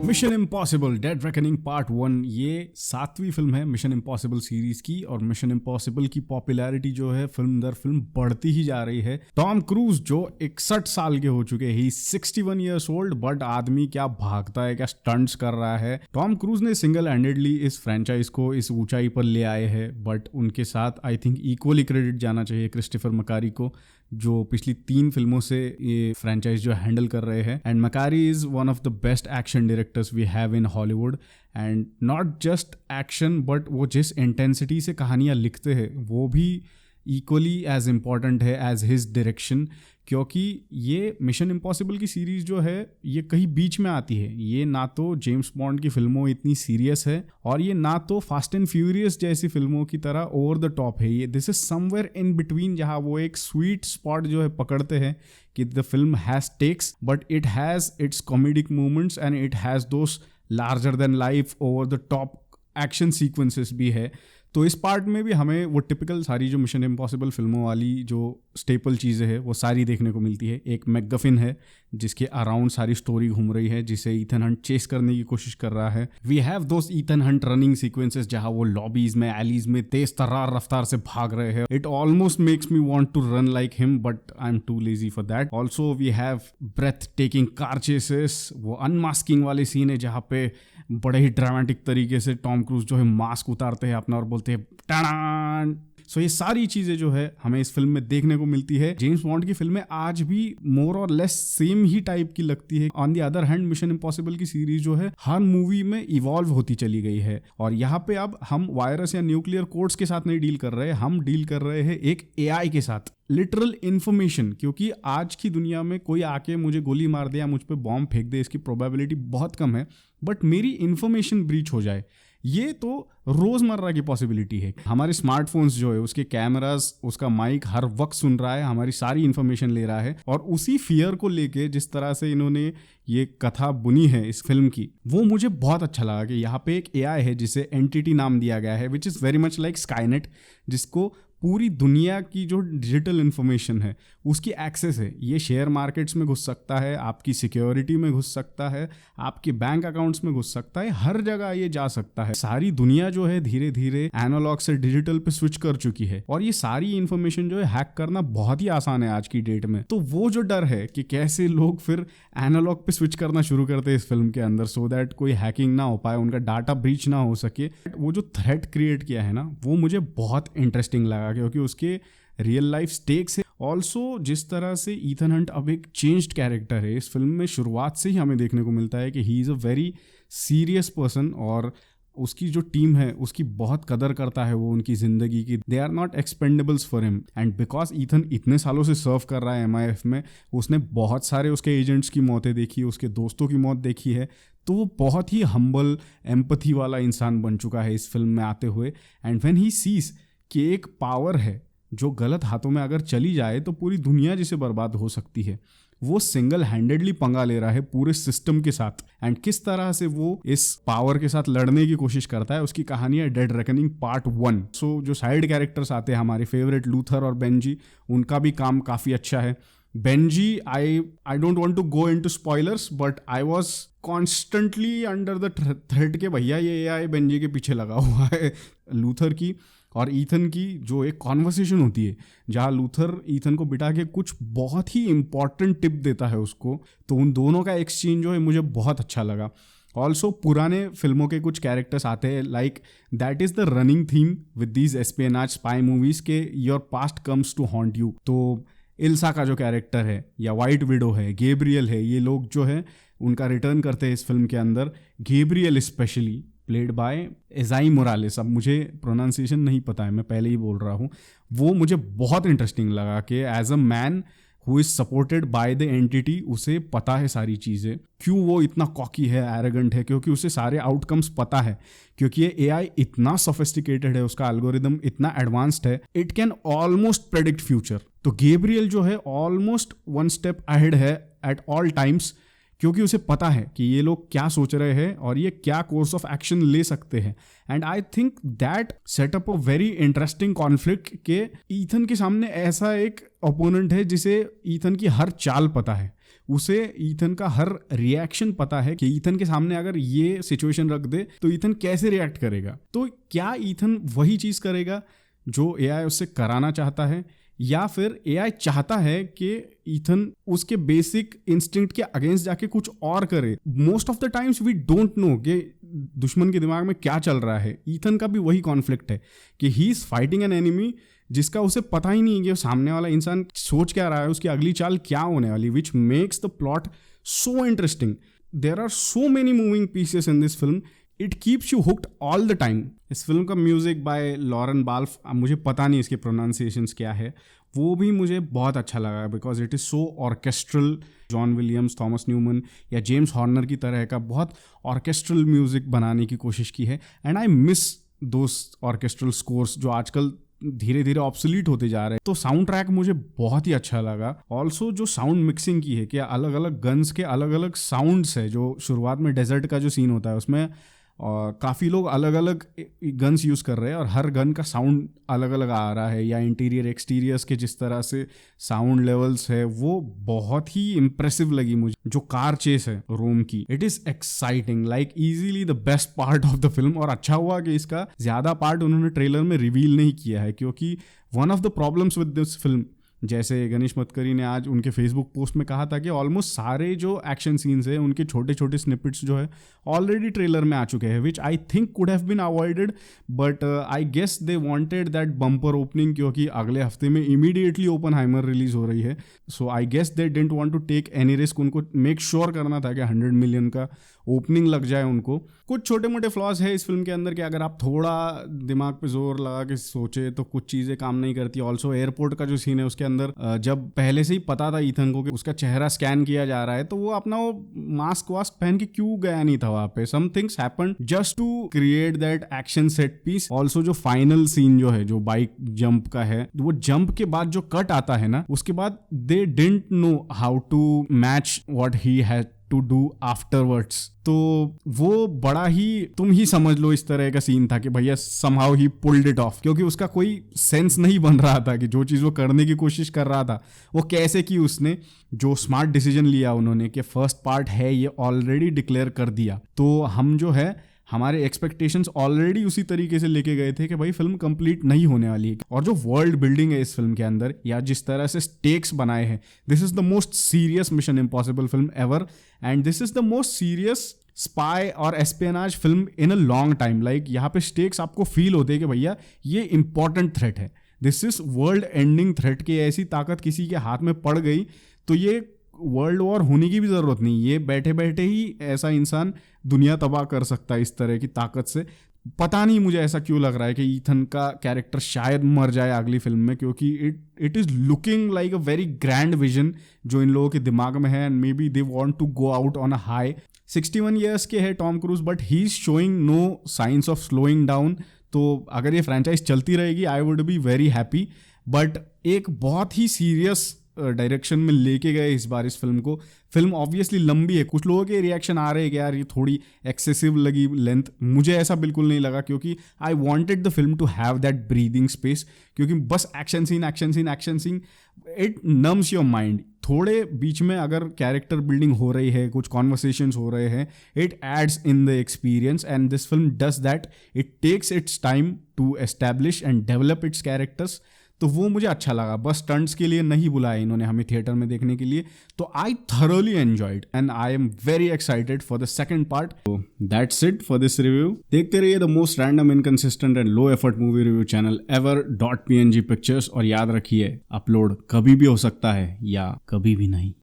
Mission impossible dead reckoning part 1 ये 7वीं film है mission impossible series की। और मिशन इम्पॉसिबल की पॉपुलैरिटी जो है फिल्म दर फिल्म बढ़ती ही जा रही है। टॉम क्रूज जो 61 साल के हो चुके हैं, ही 61 ईयर्स ओल्ड, बट आदमी क्या भागता है, क्या स्टंट्स कर रहा है। टॉम क्रूज ने सिंगल हैंडेडली इस फ्रेंचाइज को इस ऊंचाई पर ले आए हैं, बट उनके साथ आई थिंक इक्वली क्रेडिट जाना चाहिए क्रिस्टोफर मकारी को, जो पिछली 3 फिल्मों से ये फ्रेंचाइज जो हैंडल कर रहे हैं। And McQuarrie is one of the best action directors we have in Hollywood. And not just action, but वो जिस इंटेंसिटी से कहानियाँ लिखते हैं वो भी इक्वली एज इम्पॉर्टेंट है एज हिज डायरेक्शन। क्योंकि ये मिशन इम्पॉसिबल की सीरीज जो है ये कहीं बीच में आती है। ये ना तो जेम्स बॉन्ड की फिल्मों इतनी सीरियस है, और ये ना तो फास्ट एंड फ्यूरियस जैसी फिल्मों की तरह ओवर द टॉप है। ये this is somewhere in between, जहाँ वो एक स्वीट स्पॉट जो है पकड़ते हैं कि the film has takes but it has its comedic moments and it has those larger than life over the top action sequences भी है। तो इस पार्ट में भी हमें वो टिपिकल सारी जो मिशन इम्पॉसिबल फिल्मों वाली जो स्टेपल चीज़ें हैं वो सारी देखने को मिलती है। एक मैकगफिन है जिसके अराउंड सारी स्टोरी घूम रही है, जिसे ईथन हंट चेस करने की कोशिश कर रहा है। We have those Ethan Hunt running sequences जहां वो लॉबीज में, एलीज में तेज तर्रार रफ्तार से भाग रहे हैं। It almost makes me want to run like him, but I am too lazy for that. Also we have breath taking car chases, वो अनमास्किंग वाले सीन है जहाँ पे बड़े ही ड्रामेटिक तरीके से टॉम क्रूज जो है मास्क उतारते हैं अपना और बोलते हैं टाडान। सो ये सारी चीजें जो है हमें इस फिल्म में देखने को मिलती है। जेम्स बॉन्ड की फिल्में आज भी मोर और लेस सेम ही टाइप की लगती है। On the other hand mission impossible की सीरीज जो है हर मूवी में इवॉल्व होती चली गई है। और यहाँ पे अब हम वायरस या न्यूक्लियर कोड्स के साथ नहीं डील कर रहे हैं, हम डील कर रहे हैं एक एआई के साथ, लिटरल इन्फॉर्मेशन। क्योंकि आज की दुनिया में कोई आके मुझे गोली मार दे या मुझ पे बॉम्ब फेंक दे, इसकी प्रोबेबिलिटी बहुत कम है, बट मेरी इन्फॉर्मेशन ब्रीच हो जाए ये तो रोजमर्रा की पॉसिबिलिटी है। हमारे स्मार्टफोन्स जो है उसके कैमरास, उसका माइक हर वक्त सुन रहा है, हमारी सारी इन्फॉर्मेशन ले रहा है। और उसी फियर को लेके जिस तरह से इन्होंने ये कथा बुनी है इस फिल्म की, वो मुझे बहुत अच्छा लगा कि यहाँ पे एक एआई है जिसे एंटिटी नाम दिया गया है, which is very much like Skynet, जिसको पूरी दुनिया की जो डिजिटल इन्फॉर्मेशन है उसकी एक्सेस है। ये शेयर मार्केट्स में घुस सकता है, आपकी सिक्योरिटी में घुस सकता है, आपके बैंक अकाउंट्स में घुस सकता है, हर जगह ये जा सकता है। सारी दुनिया जो है धीरे धीरे एनालॉग से डिजिटल पे स्विच कर चुकी है, और ये सारी इन्फॉर्मेशन जो है हैक करना बहुत ही आसान है आज की डेट में। तो वो जो डर है कि कैसे लोग फिर एनालॉग पे स्विच करना शुरू करते हैं इस फिल्म के अंदर, सो दैट कोई हैकिंग ना हो पाए, उनका डाटा ब्रीच ना हो सके, वो जो थ्रेट क्रिएट किया है ना, वो मुझे बहुत इंटरेस्टिंग लगा क्योंकि उसके रियल लाइफ स्टेक्स है। ऑल्सो जिस तरह से ईथन हंट अब एक चेंज्ड कैरेक्टर है इस फिल्म में, शुरुआत से ही हमें देखने को मिलता है कि he is a very serious person, और उसकी जो टीम है उसकी बहुत कदर करता है वो उनकी ज़िंदगी की। They are not expendables for him. And because Ethan इतने सालों से सर्व कर रहा है MI5 में, उसने बहुत सारे उसके एजेंट्स की मौतें देखी, उसके दोस्तों की मौत देखी है, तो वो बहुत ही हम्बल, एम्पथी वाला इंसान बन चुका है इस फिल्म में आते हुए। एंड व्हेन ही सीज कि एक पावर है जो गलत हाथों में अगर चली जाए तो पूरी दुनिया जिसे बर्बाद हो सकती है, वो सिंगल हैंडेडली पंगा ले रहा है पूरे सिस्टम के साथ। एंड किस तरह से वो इस पावर के साथ लड़ने की कोशिश करता है, उसकी कहानी है डेड रेकनिंग पार्ट 1। सो जो साइड कैरेक्टर्स आते हैं हमारे फेवरेट लूथर और बेंजी, उनका भी काम काफ़ी अच्छा है। Benji, I don't want to go into spoilers, but I was constantly under the threat के भैया ये एआई बेंजी के पीछे लगा हुआ है। लूथर की और ईथन की जो एक कॉन्वर्सेशन होती है जहाँ लूथर ईथन को बिठा के कुछ बहुत ही इंपॉर्टेंट टिप देता है उसको, तो उन दोनों का एक्सचेंज जो है मुझे बहुत अच्छा लगा। ऑल्सो पुराने फिल्मों के कुछ कैरेक्टर्स आते हैं, like that is the running theme with these espionage spy movies के your past comes to haunt you. तो इल्सा का जो कैरेक्टर है, या वाइट विडो है, गेब्रियल है, ये लोग जो है उनका रिटर्न करते हैं इस फिल्म के अंदर। Gabriel specially played by Esai Morales, अब मुझे प्रोनाउंसिएशन नहीं पता है, मैं पहले ही बोल रहा हूँ। वो मुझे बहुत इंटरेस्टिंग लगा कि as a man who is supported by the entity, उसे पता है सारी चीज़ें। क्यों वो इतना कॉकी है, एरोगेंट है? क्योंकि उसे सारे आउटकम्स पता है, क्योंकि ये एआई इतना सोफिस्टिकेटेड है, उसका एल्गोरिदम इतना एडवांस्ड है, it can almost predict future. तो गेब्रियल जो है ऑलमोस्ट 1 स्टेप अहेड है एट ऑल टाइम्स, क्योंकि उसे पता है कि ये लोग क्या सोच रहे हैं और ये क्या कोर्स ऑफ एक्शन ले सकते हैं। And I think that setup a very interesting conflict के ईथन के सामने ऐसा एक ओपोनेंट है जिसे ईथन की हर चाल पता है, उसे ईथन का हर रिएक्शन पता है कि ईथन के सामने अगर ये सिचुएशन रख दे तो ईथन कैसे रिएक्ट करेगा। तो क्या ईथन वही चीज करेगा जो एआई उससे कराना चाहता है, या फिर एआई चाहता है कि ईथन उसके बेसिक इंस्टिंक्ट के अगेंस्ट जाके कुछ और करे। Most of the times we don't know कि दुश्मन के दिमाग में क्या चल रहा है। ईथन का भी वही कॉन्फ्लिक्ट है कि he is fighting an enemy जिसका उसे पता ही नहीं कि सामने वाला इंसान सोच क्या रहा है, उसकी अगली चाल क्या होने वाली, which makes the plot so interesting. There are so many moving pieces in this film, it keeps you hooked all the time. इस फिल्म का म्यूजिक बाय लॉरेन बाल्फ, मुझे पता नहीं इसके प्रोनाउंसिएशंस क्या है, वो भी मुझे बहुत अच्छा लगा because it is so orchestral. John Williams, Thomas Newman या जेम्स हॉर्नर की तरह का बहुत ऑर्केस्ट्रल म्यूजिक बनाने की कोशिश की है, and I miss those orchestral scores जो आजकल धीरे धीरे ऑब्सोलीट होते जा रहे हैं। तो साउंड ट्रैक मुझे बहुत ही अच्छा लगा। ऑल्सो जो साउंड मिक्सिंग की है कि अलग अलग गन्स के अलग अलग साउंड्स है, जो शुरुआत में डेजर्ट का जो सीन होता है उसमें काफ़ी लोग अलग अलग गन्स यूज़ कर रहे हैं और हर गन का साउंड अलग अलग आ रहा है, या इंटीरियर एक्सटीरियर्स के जिस तरह से साउंड लेवल्स है वो बहुत ही इम्प्रेसिव लगी मुझे। जो कार चेस है रोम की, it is exciting, like easily the best part of the film. और अच्छा हुआ कि इसका ज़्यादा पार्ट उन्होंने ट्रेलर में रिवील नहीं किया है, क्योंकि one of the problems with this film, जैसे गणेश मतकरी ने आज उनके फेसबुक पोस्ट में कहा था कि ऑलमोस्ट सारे जो एक्शन सीन्स हैं उनके छोटे छोटे स्निपेट्स जो है ऑलरेडी ट्रेलर में आ चुके हैं, which I think could have been avoided, but I guess they wanted that bumper opening, क्योंकि अगले हफ्ते में इमीडिएटली ओपनहाइमर रिलीज हो रही है। So I guess they didn't want to take any risk, उनको मेक श्योर करना था कि 100 मिलियन का ओपनिंग लग जाए उनको। कुछ छोटे मोटे फ्लॉज है इस फिल्म के अंदर कि अगर आप थोड़ा दिमाग पे जोर लगा के सोचे तो कुछ चीज़ें काम नहीं करती। ऑल्सो एयरपोर्ट का जो सीन है उसके अंदर जब पहले से ही पता था ईथन को कि उसका चेहरा स्कैन किया जा रहा है, तो वो अपना वो मास्क वास्क पहन के क्यों गया नहीं था वहाँ पे। Some things happened just to create that action set piece. Also जो फाइनल सीन जो है जो बाइक जंप का है, वो जंप के बाद जो कट आता है ना, उसके बाद they didn't know how to match what he had to do afterwards. तो वो बड़ा ही, तुम ही समझ लो, इस तरह का सीन था कि भैया somehow he pulled it of, क्योंकि उसका कोई सेंस नहीं बन रहा था कि जो चीज़ वो करने की कोशिश कर रहा था वो कैसे की उसने। जो स्मार्ट डिसीजन लिया उन्होंने कि फर्स्ट पार्ट है ये ऑलरेडी डिक्लेयर कर दिया, तो हम जो है हमारे एक्सपेक्टेशंस ऑलरेडी उसी तरीके से लेके गए थे कि भाई फिल्म कंप्लीट नहीं होने वाली है। और जो वर्ल्ड बिल्डिंग है इस फिल्म के अंदर, या जिस तरह से स्टेक्स बनाए हैं, this is the most serious mission impossible film ever, and this is the most serious spy और espionage film in a long time. Like यहाँ पे स्टेक्स आपको फील होते हैं कि भैया ये इंपॉर्टेंट थ्रेट है, this is world ending threat की ऐसी ताकत किसी के हाथ में पड़ गई तो ये वर्ल्ड वॉर होने की भी ज़रूरत नहीं, ये बैठे बैठे ही ऐसा इंसान दुनिया तबाह कर सकता है इस तरह की ताकत से। पता नहीं मुझे ऐसा क्यों लग रहा है कि ईथन का कैरेक्टर शायद मर जाए अगली फिल्म में, क्योंकि it is looking like a very grand vision जो इन लोगों के दिमाग में है, and maybe they want to go out on a high. 61 years के है Tom Cruise, but he is showing no signs of slowing down. तो अगर ये फ्रेंचाइज चलती रहेगी I would be very happy. But एक बहुत ही सीरियस डायरेक्शन में लेके गए इस बार इस फिल्म को। फिल्म ऑब्वियसली लंबी है, कुछ लोगों के रिएक्शन आ रहे हैं कि यार ये थोड़ी एक्सेसिव लगी लेंथ, मुझे ऐसा बिल्कुल नहीं लगा, क्योंकि I wanted the film to have that breathing space, क्योंकि बस action scene it numbs your mind. थोड़े बीच में अगर कैरेक्टर बिल्डिंग हो रही है, कुछ कॉन्वर्सेशंस हो रहे हैं, it adds in the experience, and this film does that. It takes its time to establish and develop its characters. तो वो मुझे अच्छा लगा। बस स्टंट्स के लिए नहीं बुलाया इन्होंने हमें थिएटर में देखने के लिए, तो I thoroughly enjoyed and I am very excited for the second part. तो that's it for this review. देखते रहिए the most random, inconsistent and low effort movie review channel ever .png pictures, और याद रखिए अपलोड कभी भी हो सकता है या कभी भी नहीं।